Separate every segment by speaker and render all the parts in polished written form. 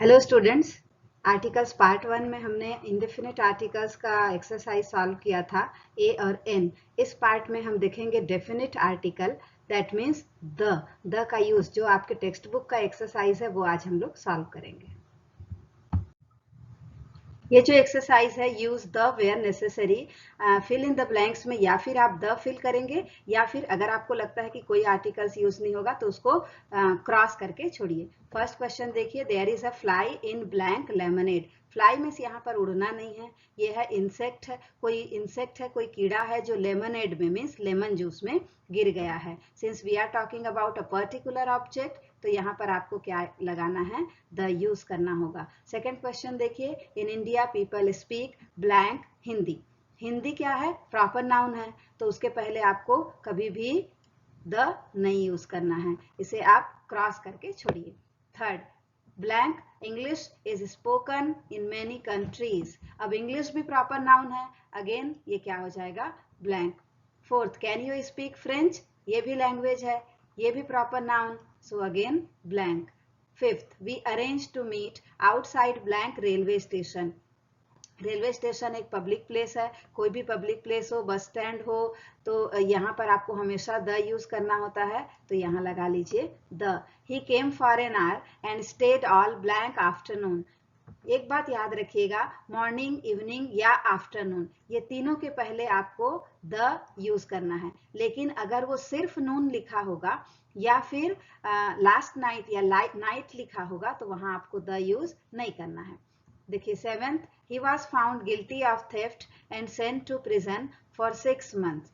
Speaker 1: Hello students, articles part 1 में हमने indefinite articles का एक्सरसाइज सॉल्व किया था ए और एन। इस पार्ट में हम देखेंगे definite article, that means the का यूज जो आपके टेक्स्ट बुक का एक्सरसाइज है वो आज हम लोग सॉल्व करेंगे। ये जो एक्सरसाइज है use the where necessary, fill in the blanks में या फिर आप द फिल करेंगे या फिर अगर आपको लगता है कि कोई आर्टिकल्स यूज नहीं होगा तो उसको क्रॉस करके छोड़िए। फर्स्ट क्वेश्चन देखिए, there is a fly in blank lemonade. Fly में यहाँ पर उड़ना नहीं है, ये है इंसेक्ट है, कोई कीड़ा है जो लेमनेड में मीन्स लेमन जूस में गिर गया है। Since we are talking about a particular object तो यहाँ पर आपको क्या लगाना है, द यूज करना होगा। सेकेंड क्वेश्चन देखिए, in India people speak blank Hindi. Hindi क्या है, प्रॉपर नाउन है, तो उसके पहले आपको कभी भी द नहीं यूज करना है, इसे आप क्रॉस करके छोड़िए। Third, blank English is spoken in many countries. अब इंग्लिश भी प्रॉपर नाउन है, अगेन ये क्या हो जाएगा, blank. Fourth, can you speak French, ये भी लैंग्वेज है, ये भी proper noun, so again blank. Fifth, we arranged to meet outside blank railway station. Railway station एक पब्लिक प्लेस है, कोई भी पब्लिक प्लेस हो, बस स्टैंड हो, तो यहाँ पर आपको हमेशा द यूज करना होता है, तो यहाँ लगा लीजिए the. He came for an hour and stayed all blank afternoon. एक बात याद रखिएगा, मॉर्निंग, इवनिंग या आफ्टरनून ये तीनों के पहले आपको द यूज करना है, लेकिन अगर वो सिर्फ नून लिखा होगा या फिर लास्ट नाइट या नाइट लिखा होगा तो वहां आपको द यूज नहीं करना है। देखिए seventh, he was found guilty of theft and sent to prison for 6 months।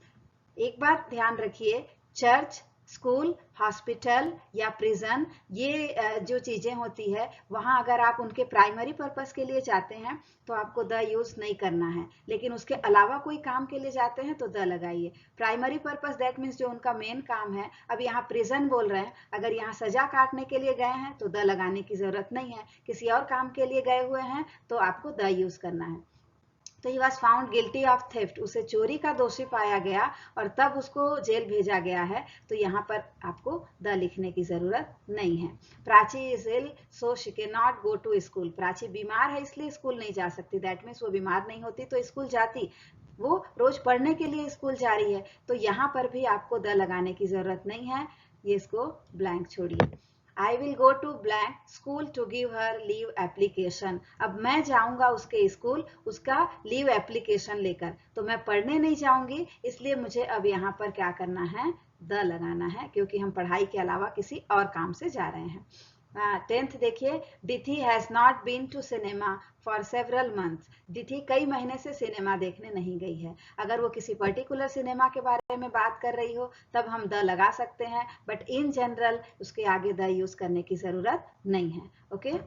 Speaker 1: एक बात ध्यान रखिए, चर्च, स्कूल, हॉस्पिटल या प्रिजन ये जो चीजें होती है वहां अगर आप उनके प्राइमरी पर्पस के लिए जाते हैं तो आपको द यूज नहीं करना है, लेकिन उसके अलावा कोई काम के लिए जाते हैं तो द लगाइए। प्राइमरी पर्पस दैट मीन्स जो उनका मेन काम है। अब यहाँ प्रिजन बोल रहे हैं, अगर यहाँ सजा काटने के लिए गए हैं तो द लगाने की जरूरत नहीं है, किसी और काम के लिए गए हुए हैं तो आपको द यूज करना है। तो ही was found guilty of theft, उसे चोरी का दोषी पाया गया और तब उसको जेल भेजा गया है, तो यहाँ पर आपको द लिखने की जरूरत नहीं है। Prachi is ill so she can not go to school. Prachi बीमार है इसलिए स्कूल नहीं जा सकती, दैट मीन्स वो बीमार नहीं होती तो स्कूल जाती, वो रोज पढ़ने के लिए स्कूल जा रही है, तो यहाँ पर भी आपको द लगाने की जरूरत नहीं है, ये इसको ब्लैंक छोड़िए। I will go to blank school to give her leave application. अब मैं जाऊंगा उसके स्कूल उसका लीव एप्लीकेशन लेकर, तो मैं पढ़ने नहीं जाऊंगी, इसलिए मुझे अब यहाँ पर क्या करना है, द लगाना है, क्योंकि हम पढ़ाई के अलावा किसी और काम से जा रहे हैं। 10th देखिए, Dithi has not been to cinema for several months. Dithi कई महीने से सिनेमा देखने नहीं गई है। अगर वो किसी पर्टिकुलर सिनेमा के बारे में बात कर रही हो तब हम द लगा सकते हैं, बट इन जनरल उसके आगे द यूज करने की जरूरत नहीं है। Okay,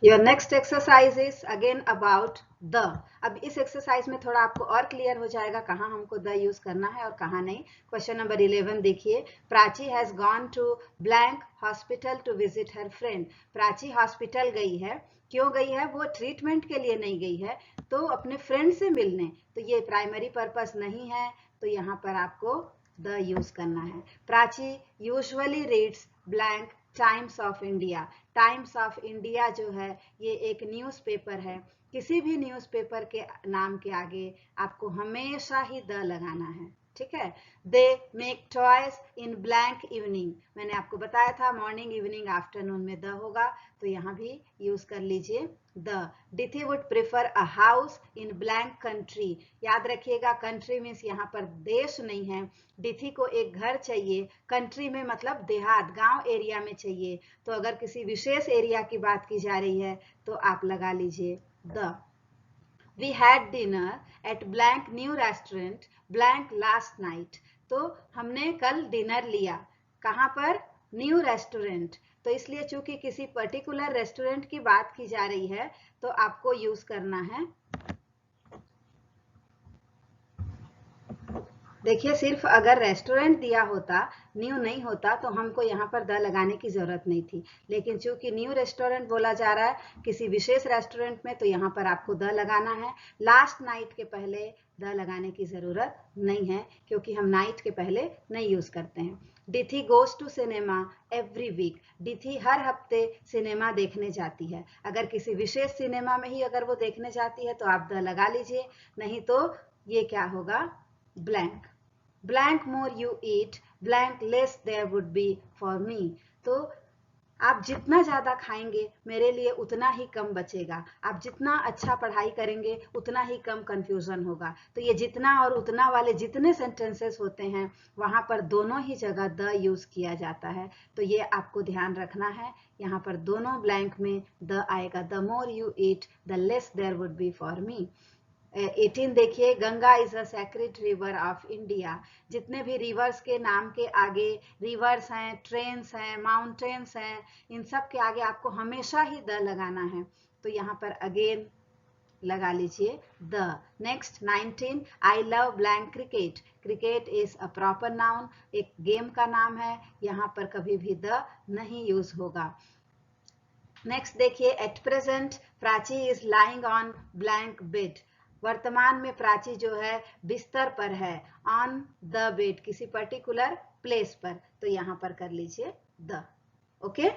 Speaker 1: your next exercise is again about the. अब इस एक्सरसाइज में थोड़ा आपको और क्लियर हो जाएगा कहाँ हमको द यूज करना है और कहाँ नहीं। क्वेश्चन नंबर 11 देखिए, Prachi has gone to blank hospital to visit her friend. Prachi hospital गई है, क्यों गई है, वो ट्रीटमेंट के लिए नहीं गई है, तो अपने फ्रेंड से मिलने, तो ये प्राइमरी पर्पस नहीं है, तो यहाँ पर आपको द यूज करना है। Prachi usually reads blank times of India. Times of India जो है ये एक न्यूज़पेपर है, किसी भी न्यूज़पेपर के नाम के आगे आपको हमेशा ही द लगाना है, ठीक है। They make toys in blank evening, मैंने आपको बताया था मॉर्निंग, इवनिंग, आफ्टरनून में द होगा, तो यहाँ भी यूज कर लीजिए the. Dithi would prefer a house in blank country. याद रखिएगा कंट्री मीन्स यहाँ पर देश नहीं है, दिथि को एक घर चाहिए, कंट्री में मतलब देहात, गांव एरिया में चाहिए, तो अगर किसी विशेष एरिया की बात की जा रही है तो आप लगा लीजिए the. We had dinner at blank new restaurant blank last night. तो हमने कल डिनर लिया, कहाँ पर, न्यू रेस्टोरेंट, तो इसलिए चूंकि किसी पर्टिकुलर रेस्टोरेंट की बात की जा रही है तो आपको यूज करना है। देखिए सिर्फ अगर रेस्टोरेंट दिया होता, न्यू नहीं होता, तो हमको यहाँ पर द लगाने की जरूरत नहीं थी, लेकिन चूंकि न्यू रेस्टोरेंट बोला जा रहा है किसी विशेष रेस्टोरेंट में, तो यहाँ पर आपको द लगाना है। लास्ट नाइट के पहले द लगाने की ज़रूरत नहीं है, क्योंकि हम नाइट के पहले नहीं यूज़ करते हैं। Dithi goes to cinema every week, Dithi हर हफ्ते सिनेमा देखने जाती है। अगर किसी विशेष सिनेमा में ही अगर वो देखने जाती है तो आप द लगा लीजिए, नहीं तो ये क्या होगा, blank. Blank more you eat, blank less there would be for me. तो आप जितना ज़्यादा खाएंगे मेरे लिए उतना ही कम बचेगा, आप जितना अच्छा पढ़ाई करेंगे उतना ही कम कंफ्यूजन होगा। तो ये जितना और उतना वाले जितने सेंटेंसेस होते हैं वहाँ पर दोनों ही जगह द यूज़ किया जाता है, तो ये आपको ध्यान रखना है। यहाँ पर दोनों ब्लैंक में द आएगा। The more you eat the less there would be for me. 18 देखिए, Ganga is a sacred river of India. जितने भी रिवर्स के नाम के आगे रिवर्स हैं, ट्रेन्स हैं, माउंटेन्स हैं, इन सब के आगे आपको हमेशा ही द लगाना है। तो यहाँ पर अगेन लगा लीजिए the. Next 19, I love blank cricket. Cricket is a proper noun, एक गेम का नाम है, यहाँ पर कभी भी द नहीं यूज होगा। नेक्स्ट देखिए, at present Prachi is lying on blank bed. वर्तमान में प्राची जो है बिस्तर पर है, ऑन द बेड किसी पर्टिकुलर प्लेस पर, तो यहाँ पर कर लीजिए द। ओके।